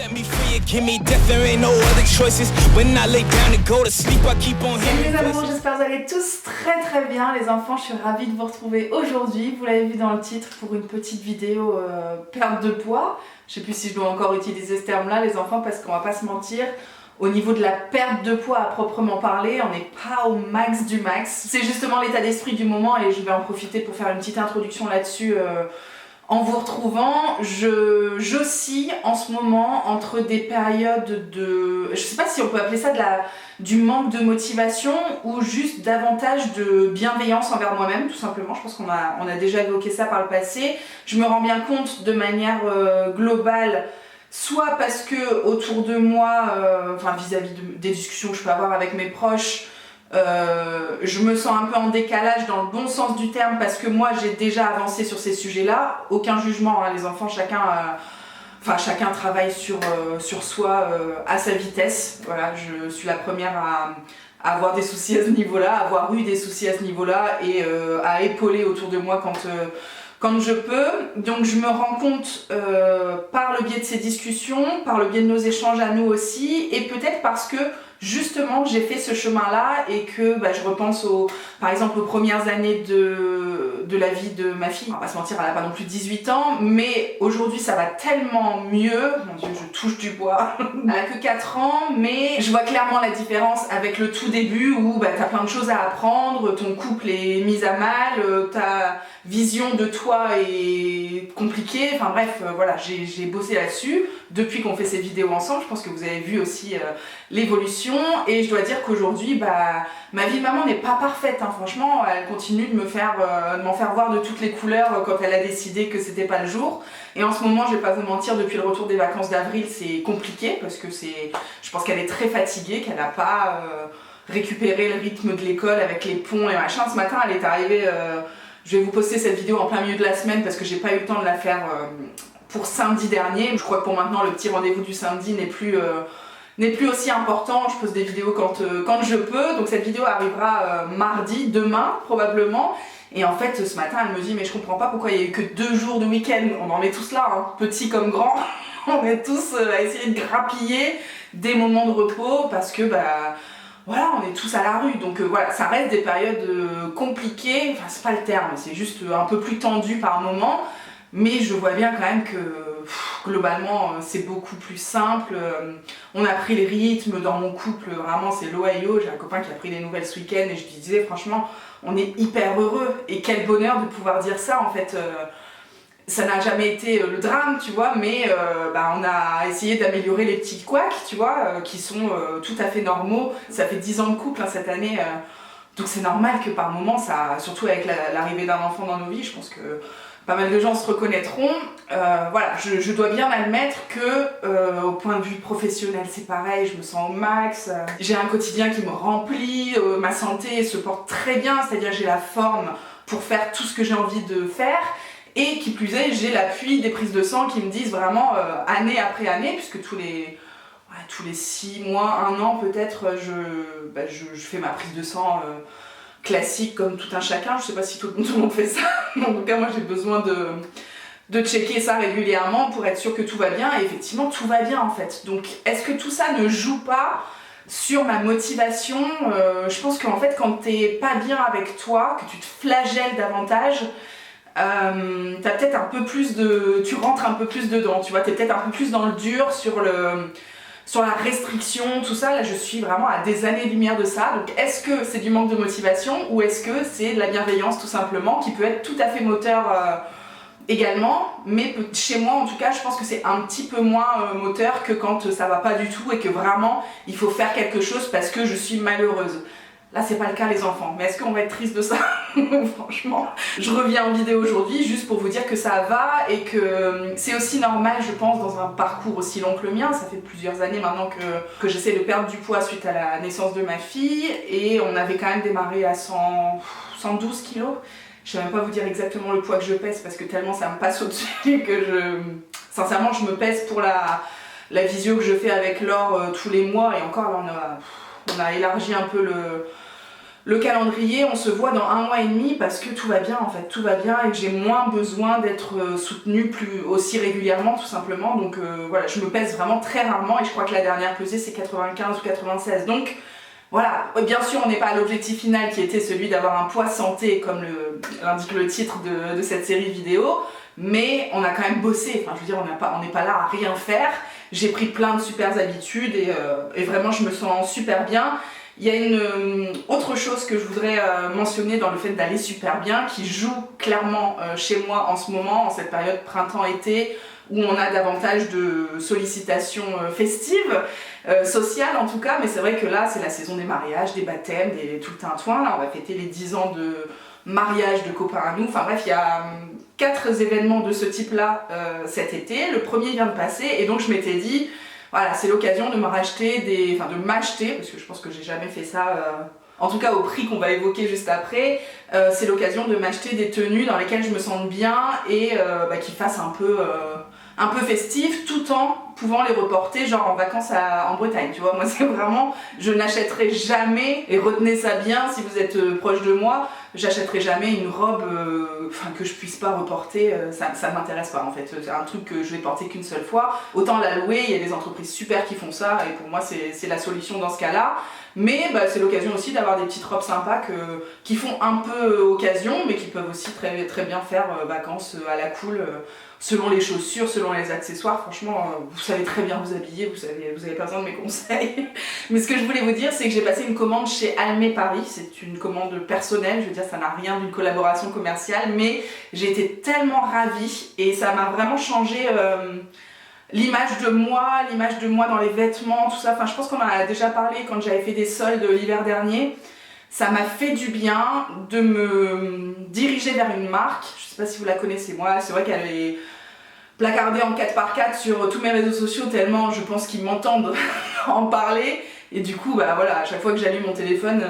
Salut les amours, j'espère que vous allez tous très bien. Les enfants, je suis ravie de vous retrouver aujourd'hui. Vous l'avez vu dans le titre pour une petite vidéo perte de poids. Je sais plus si je dois encore utiliser ce terme-là, les enfants, parce qu'on va pas se mentir. Au niveau de la perte de poids à proprement parler, on n'est pas au max du max. C'est justement l'état d'esprit du moment et je vais en profiter pour faire une petite introduction là-dessus. En vous retrouvant, j'oscille en ce moment entre des périodes de... Je sais pas si on peut appeler ça du manque de motivation ou juste davantage de bienveillance envers moi-même, tout simplement. Je pense qu'on a déjà évoqué ça par le passé. Je me rends bien compte de manière globale, soit parce que autour de moi, enfin vis-à-vis des discussions que je peux avoir avec mes proches, je me sens un peu en décalage dans le bon sens du terme parce que moi j'ai déjà avancé sur ces sujets-là. Aucun jugement, hein, les enfants, chacun travaille sur soi à sa vitesse. Voilà, je suis la première à avoir des soucis à ce niveau-là, à avoir eu des soucis à ce niveau-là et à épauler autour de moi quand je peux. Donc je me rends compte par le biais de ces discussions, par le biais de nos échanges à nous aussi, et peut-être parce que justement j'ai fait ce chemin-là et que je repense par exemple aux premières années de la vie de ma fille. On va pas se mentir, elle n'a pas non plus 18 ans, mais aujourd'hui ça va tellement mieux. Mon Dieu, je touche du bois. Elle n'a que 4 ans, mais je vois clairement la différence avec le tout début où t'as plein de choses à apprendre, ton couple est mis à mal, ta vision de toi est compliquée. Enfin bref, voilà, j'ai bossé là-dessus depuis qu'on fait ces vidéos ensemble. Je pense que vous avez vu aussi l'évolution et je dois dire qu'aujourd'hui ma vie de maman n'est pas parfaite, hein. Franchement elle continue de m'en faire voir de toutes les couleurs quand elle a décidé que c'était pas le jour, et en ce moment je vais pas vous mentir, depuis le retour des vacances d'avril c'est compliqué parce que je pense qu'elle est très fatiguée, qu'elle n'a pas récupéré le rythme de l'école avec les ponts et machin. Ce matin elle est arrivée, je vais vous poster cette vidéo en plein milieu de la semaine parce que j'ai pas eu le temps de la faire pour samedi dernier. Je crois que pour maintenant le petit rendez-vous du samedi n'est plus aussi important. Je pose des vidéos quand je peux, donc cette vidéo arrivera mardi, demain probablement. Et en fait ce matin elle me dit mais je comprends pas pourquoi il y a eu que 2 jours de week-end. On en est tous là, hein, petits comme grands. On est tous à essayer de grappiller des moments de repos parce que voilà, on est tous à la rue, donc voilà, ça reste des périodes compliquées. Enfin c'est pas le terme, c'est juste un peu plus tendu par moment, mais je vois bien quand même que globalement c'est beaucoup plus simple. On a pris les rythmes dans mon couple, vraiment c'est l'Ohio. J'ai un copain qui a pris des nouvelles ce week-end et je lui disais franchement on est hyper heureux, et quel bonheur de pouvoir dire ça en fait. Ça n'a jamais été le drame, tu vois, mais on a essayé d'améliorer les petits couacs, tu vois, qui sont tout à fait normaux. Ça fait 10 ans de couple, hein, cette année, donc c'est normal que par moments, surtout avec l'arrivée d'un enfant dans nos vies, je pense que pas mal de gens se reconnaîtront. Voilà, je dois bien admettre que au point de vue professionnel c'est pareil, je me sens au max. J'ai un quotidien qui me remplit, ma santé se porte très bien, c'est-à-dire j'ai la forme pour faire tout ce que j'ai envie de faire. Et qui plus est, j'ai l'appui des prises de sang qui me disent vraiment année après année, puisque tous les 6 mois, 1 an peut-être, je fais ma prise de sang classique comme tout un chacun. Je sais pas si tout le monde fait ça, mais en tout cas moi j'ai besoin de checker ça régulièrement pour être sûr que tout va bien, et effectivement tout va bien en fait. Donc est-ce que tout ça ne joue pas sur ma motivation? Je pense qu'en fait quand t'es pas bien avec toi, que tu te flagelles davantage, t'as peut-être un peu plus tu rentres un peu plus dedans, tu vois, t'es peut-être un peu plus dans le dur sur la restriction, tout ça. Là je suis vraiment à des années-lumière de ça. Donc est-ce que c'est du manque de motivation ou est-ce que c'est de la bienveillance tout simplement, qui peut être tout à fait moteur également, mais chez moi en tout cas je pense que c'est un petit peu moins moteur que quand ça va pas du tout et que vraiment il faut faire quelque chose parce que je suis malheureuse. Là c'est pas le cas les enfants, mais est-ce qu'on va être triste de ça? Franchement, je reviens en vidéo aujourd'hui juste pour vous dire que ça va et que c'est aussi normal je pense dans un parcours aussi long que le mien. Ça fait plusieurs années maintenant que j'essaie de perdre du poids suite à la naissance de ma fille, et on avait quand même démarré à 112 kilos. Je sais même pas vous dire exactement le poids que je pèse parce que tellement ça me passe au-dessus que sincèrement je me pèse pour la visio que je fais avec Laure tous les mois, et encore là on a élargi un peu le calendrier, on se voit dans 1 mois et demi parce que tout va bien en fait, tout va bien et que j'ai moins besoin d'être soutenue plus aussi régulièrement tout simplement. Donc voilà, je me pèse vraiment très rarement et je crois que la dernière pesée c'est 95 ou 96. Donc voilà, bien sûr on n'est pas à l'objectif final qui était celui d'avoir un poids santé comme l'indique le titre de cette série vidéo, mais on a quand même bossé, enfin je veux dire on n'est pas là à rien faire. J'ai pris plein de super habitudes et vraiment je me sens super bien. Il y a une autre chose que je voudrais mentionner dans le fait d'aller super bien, qui joue clairement chez moi en ce moment, en cette période printemps-été, où on a davantage de sollicitations festives, sociales en tout cas, mais c'est vrai que là c'est la saison des mariages, des baptêmes, tout le tintouin. Là on va fêter les 10 ans de mariage de copains à nous, enfin bref, il y a 4 événements de ce type-là cet été. Le premier vient de passer et donc je m'étais dit, voilà, c'est l'occasion de me racheter de m'acheter, parce que je pense que j'ai jamais fait ça, en tout cas au prix qu'on va évoquer juste après, c'est l'occasion de m'acheter des tenues dans lesquelles je me sente bien et qui fassent un peu festif, tout en pouvant les reporter genre en vacances en Bretagne, tu vois. Moi c'est vraiment, je n'achèterai jamais, et retenez ça bien si vous êtes proche de moi, j'achèterai jamais une robe que je puisse pas reporter, ça ne m'intéresse pas en fait, c'est un truc que je vais porter qu'une seule fois, autant la louer, il y a des entreprises super qui font ça et pour moi c'est la solution dans ce cas-là. Mais c'est l'occasion aussi d'avoir des petites robes sympas qui font un peu occasion mais qui peuvent aussi très, très bien faire vacances à la cool, selon les chaussures, selon les accessoires. Franchement vous savez très bien vous habiller, vous avez pas besoin de mes conseils. Mais ce que je voulais vous dire c'est que j'ai passé une commande chez Almé Paris, c'est une commande personnelle, je veux dire ça n'a rien d'une collaboration commerciale, mais j'ai été tellement ravie et ça m'a vraiment changé l'image de moi dans les vêtements, tout ça. Enfin je pense qu'on en a déjà parlé quand j'avais fait des soldes l'hiver dernier. Ça m'a fait du bien de me diriger vers une marque, je sais pas si vous la connaissez, moi c'est vrai qu'elle est placardée en 4x4 sur tous mes réseaux sociaux tellement je pense qu'ils m'entendent en parler et du coup bah voilà, à chaque fois que j'allume mon téléphone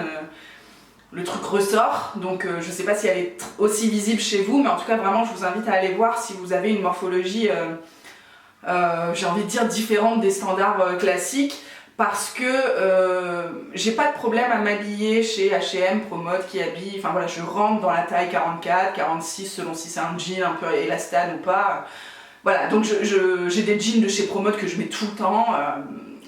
le truc ressort, donc je sais pas si elle est aussi visible chez vous, mais en tout cas vraiment je vous invite à aller voir si vous avez une morphologie j'ai envie de dire différente des standards classiques, parce que j'ai pas de problème à m'habiller chez H&M, Promode, qui habille, enfin voilà, je rentre dans la taille 44, 46 selon si c'est un jean un peu élastane ou pas. Voilà, donc j'ai des jeans de chez Promode que je mets tout le temps,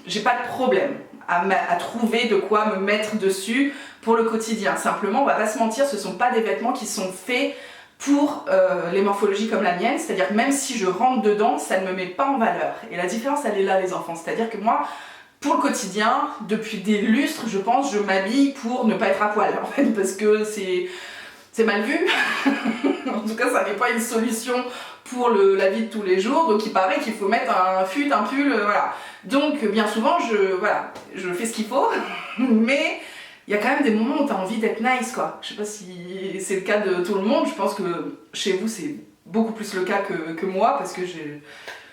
j'ai pas de problème à trouver de quoi me mettre dessus pour le quotidien. Simplement, on va pas se mentir, ce sont pas des vêtements qui sont faits pour les morphologies comme la mienne, c'est-à-dire que même si je rentre dedans, ça ne me met pas en valeur. Et la différence, elle est là, les enfants, c'est-à-dire que moi, pour le quotidien, depuis des lustres, je pense, je m'habille pour ne pas être à poil, en fait, parce que c'est mal vu. En tout cas, ça n'est pas une solution pour la vie de tous les jours, donc il paraît qu'il faut mettre un fut, un pull, voilà. Donc, bien souvent, je fais ce qu'il faut, mais il y a quand même des moments où tu as envie d'être nice, quoi. Je sais pas si c'est le cas de tout le monde, je pense que chez vous, c'est beaucoup plus le cas que moi, parce que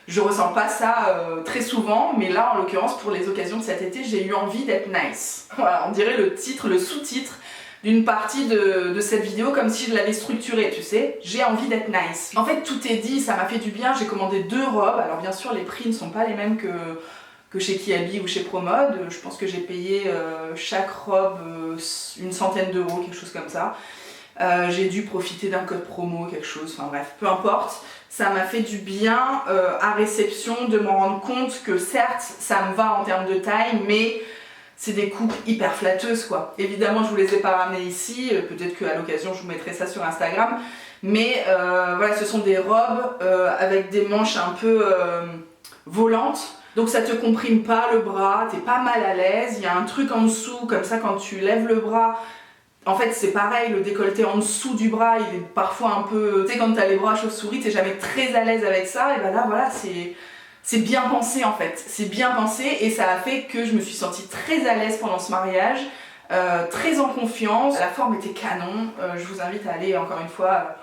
je ressens pas ça très souvent, mais là en l'occurrence pour les occasions de cet été j'ai eu envie d'être nice. Voilà, on dirait le sous-titre d'une partie de cette vidéo comme si je l'avais structurée, tu sais, j'ai envie d'être nice. En fait tout est dit, ça m'a fait du bien, j'ai commandé 2 robes, alors bien sûr les prix ne sont pas les mêmes que chez Kiabi ou chez Promode, je pense que j'ai payé chaque robe une centaine d'euros, quelque chose comme ça. J'ai dû profiter d'un code promo, quelque chose, enfin bref, peu importe. Ça m'a fait du bien à réception de m'en rendre compte que certes, ça me va en termes de taille, mais c'est des coupes hyper flatteuses quoi. Évidemment, je vous les ai pas ramenées ici, peut-être qu'à l'occasion je vous mettrai ça sur Instagram, mais voilà, ce sont des robes avec des manches un peu volantes. Donc ça te comprime pas le bras, t'es pas mal à l'aise, il y a un truc en dessous, comme ça quand tu lèves le bras, en fait c'est pareil, le décolleté en dessous du bras il est parfois un peu, tu sais quand t'as les bras chauve-souris t'es jamais très à l'aise avec ça, et ben là voilà c'est bien pensé en fait, c'est bien pensé et ça a fait que je me suis sentie très à l'aise pendant ce mariage, très en confiance, la forme était canon, je vous invite à aller encore une fois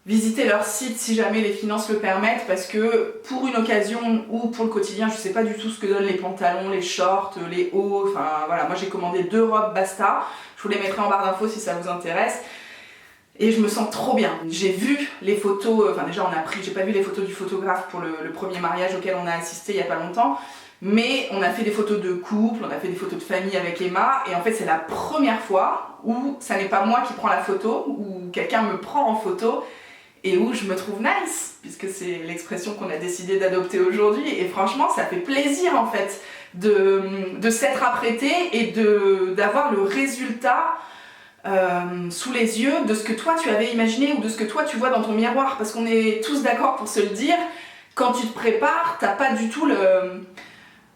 visiter leur site si jamais les finances le permettent, parce que pour une occasion ou pour le quotidien, je sais pas du tout ce que donnent les pantalons, les shorts, les hauts, enfin voilà, moi j'ai commandé 2 robes basta, je vous les mettrai en barre d'infos si ça vous intéresse. et je me sens trop bien. J'ai vu les photos, enfin déjà j'ai pas vu les photos du photographe pour le premier mariage auquel on a assisté il y a pas longtemps, mais on a fait des photos de couple, on a fait des photos de famille avec Emma, et en fait c'est la première fois où ça n'est pas moi qui prends la photo, où quelqu'un me prend en photo, et où je me trouve nice, puisque c'est l'expression qu'on a décidé d'adopter aujourd'hui, et franchement ça fait plaisir en fait de s'être apprêté et d'avoir le résultat sous les yeux de ce que toi tu avais imaginé ou de ce que toi tu vois dans ton miroir, parce qu'on est tous d'accord pour se le dire, quand tu te prépares, t'as pas du tout le...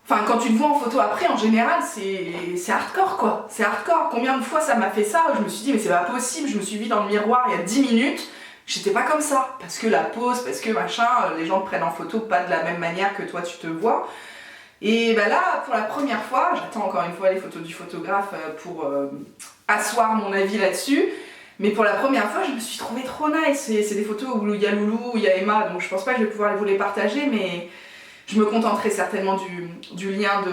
Enfin, quand tu te vois en photo après, en général, c'est hardcore quoi, c'est hardcore. Combien de fois ça m'a fait ça, je me suis dit mais c'est pas possible, je me suis vue dans le miroir il y a 10 minutes, j'étais pas comme ça, parce que la pose, parce que machin, les gens te prennent en photo pas de la même manière que toi tu te vois. Et bah là, pour la première fois, j'attends encore une fois les photos du photographe pour asseoir mon avis là-dessus, mais pour la première fois, je me suis trouvée trop nice. C'est des photos où il y a Loulou, où il y a Emma, donc je pense pas que je vais pouvoir vous les partager, mais je me contenterai certainement du lien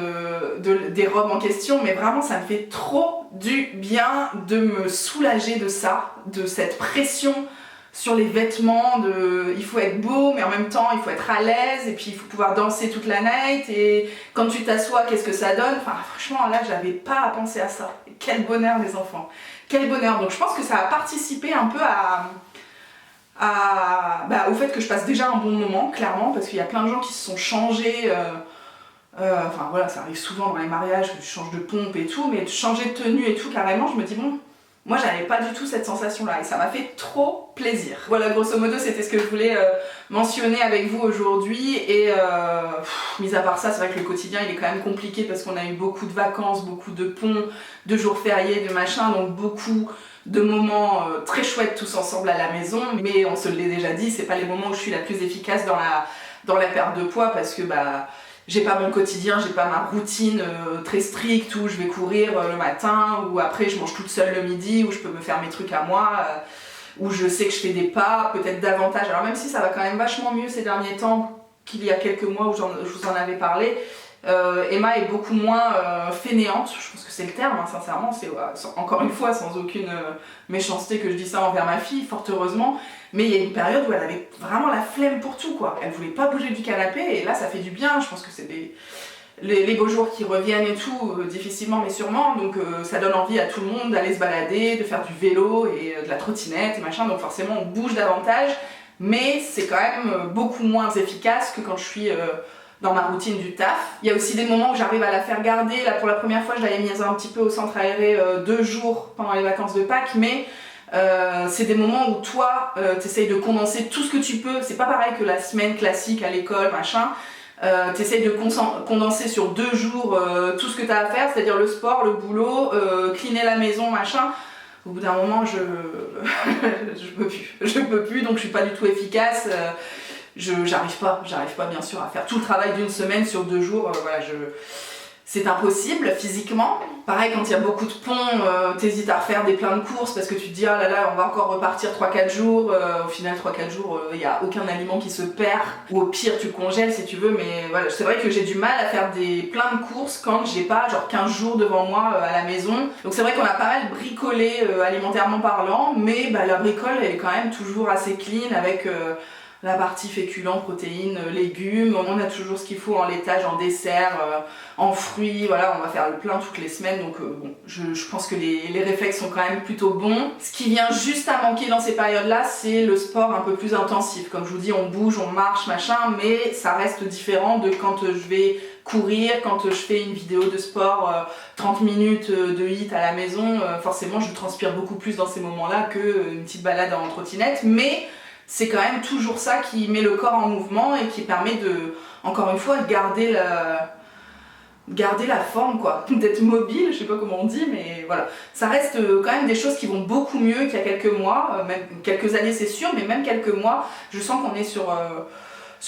des robes en question, mais vraiment ça me fait trop du bien de me soulager de ça, de cette pression sur les vêtements, il faut être beau mais en même temps il faut être à l'aise et puis il faut pouvoir danser toute la night et quand tu t'assois qu'est-ce que ça donne, enfin franchement là j'avais pas à penser à ça. Et quel bonheur les enfants, quel bonheur. Donc je pense que ça a participé un peu au fait que je passe déjà un bon moment clairement, parce qu'il y a plein de gens qui se sont changés, enfin voilà ça arrive souvent dans les mariages que tu changes de pompe et tout, mais de changer de tenue et tout carrément, je me dis bon, moi j'avais pas du tout cette sensation là et ça m'a fait trop plaisir. Voilà grosso modo c'était ce que je voulais mentionner avec vous aujourd'hui et mis à part ça c'est vrai que le quotidien il est quand même compliqué parce qu'on a eu beaucoup de vacances, beaucoup de ponts, de jours fériés, de machin, donc beaucoup de moments très chouettes tous ensemble à la maison, mais on se l'est déjà dit, c'est pas les moments où je suis la plus efficace dans la perte de poids parce que bah j'ai pas mon quotidien, j'ai pas ma routine très stricte où je vais courir le matin, ou après je mange toute seule le midi, où je peux me faire mes trucs à moi, où je sais que je fais des pas, peut-être davantage. Alors même si ça va quand même vachement mieux ces derniers temps qu'il y a quelques mois où je vous en avais parlé, Emma est beaucoup moins fainéante, je pense que c'est le terme, hein, sincèrement, c'est encore une fois sans aucune méchanceté que je dis ça envers ma fille, fort heureusement, mais il y a une période où elle avait vraiment la flemme pour tout quoi, elle voulait pas bouger du canapé et là ça fait du bien, je pense que c'est les beaux jours qui reviennent et tout, difficilement mais sûrement, donc ça donne envie à tout le monde d'aller se balader, de faire du vélo et de la trottinette et machin, donc forcément on bouge davantage, mais c'est quand même beaucoup moins efficace que quand je suis dans ma routine du taf. Il y a aussi des moments où j'arrive à la faire garder. Là pour la première fois je l'avais mise un petit peu au centre aéré 2 jours pendant les vacances de Pâques, mais c'est des moments où toi t'essayes de condenser tout ce que tu peux. C'est pas pareil que la semaine classique à l'école machin. T'essayes de condenser sur 2 jours tout ce que t'as à faire, c'est-à-dire le sport, le boulot, cleaner la maison machin. Au bout d'un moment je peux plus, donc je suis pas du tout efficace. J'arrive pas bien sûr à faire tout le travail d'une semaine sur 2 jours, voilà, c'est impossible physiquement. Pareil quand il y a beaucoup de ponts, t'hésites à refaire des plein de courses parce que tu te dis ah là là on va encore repartir 3-4 jours, au final 3-4 jours il n'y a aucun aliment qui se perd, ou au pire tu congèles si tu veux, mais voilà, c'est vrai que j'ai du mal à faire plein de courses quand j'ai pas genre 15 jours devant moi à la maison. Donc c'est vrai qu'on a pas mal bricolé alimentairement parlant, mais bah, la bricole elle est quand même toujours assez clean avec la partie féculents, protéines, légumes, on a toujours ce qu'il faut en laitage, en dessert, en fruits, voilà, on va faire le plein toutes les semaines, donc bon, je pense que les réflexes sont quand même plutôt bons. Ce qui vient juste à manquer dans ces périodes-là, c'est le sport un peu plus intensif. Comme je vous dis, on bouge, on marche, machin, mais ça reste différent de quand je vais courir, quand je fais une vidéo de sport, 30 minutes de hit à la maison, forcément je transpire beaucoup plus dans ces moments-là qu'une petite balade en trottinette, mais c'est quand même toujours ça qui met le corps en mouvement et qui permet de, encore une fois, de garder la forme quoi, d'être mobile, je sais pas comment on dit, mais voilà. Ça reste quand même des choses qui vont beaucoup mieux qu'il y a quelques mois, même quelques années c'est sûr, mais même quelques mois, je sens qu'on est sur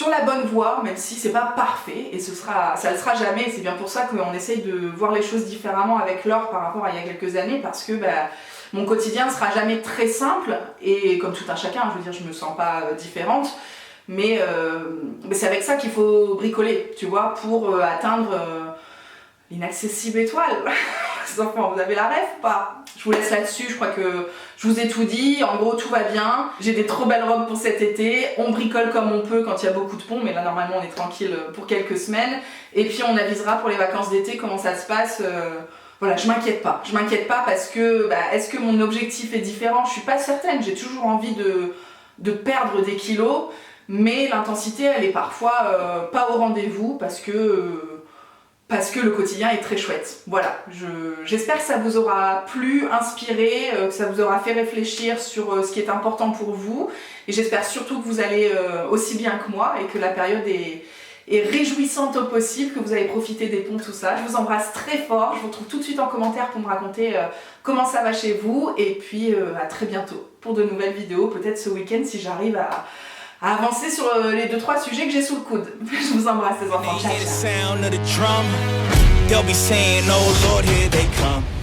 la bonne voie, même si c'est pas parfait, et ça le sera jamais, et c'est bien pour ça qu'on essaye de voir les choses différemment avec Laure par rapport à il y a quelques années, parce que bah, mon quotidien ne sera jamais très simple, et comme tout un chacun, je veux dire, je me sens pas différente, mais c'est avec ça qu'il faut bricoler, tu vois, pour atteindre l'inaccessible étoile. Les enfants, vous avez la ref ou pas? Je vous laisse là-dessus, je crois que je vous ai tout dit. En gros, tout va bien. J'ai des trop belles robes pour cet été. On bricole comme on peut quand il y a beaucoup de ponts, mais là, normalement, on est tranquille pour quelques semaines. Et puis, on avisera pour les vacances d'été comment ça se passe. Voilà, je m'inquiète pas. Je m'inquiète pas parce que, est-ce que mon objectif est différent? Je suis pas certaine. J'ai toujours envie de perdre des kilos, mais l'intensité, elle est parfois pas au rendez-vous parce que le quotidien est très chouette. Voilà, j'espère que ça vous aura plu, inspiré, que ça vous aura fait réfléchir sur ce qui est important pour vous. Et j'espère surtout que vous allez aussi bien que moi et que la période est réjouissante au possible, que vous avez profité des ponts, tout ça. Je vous embrasse très fort. Je vous retrouve tout de suite en commentaire pour me raconter comment ça va chez vous. Et puis à très bientôt pour de nouvelles vidéos, peut-être ce week-end si j'arrive à avancer sur les 2-3 sujets que j'ai sous le coude. Je vous embrasse les enfants. Ciao, ciao.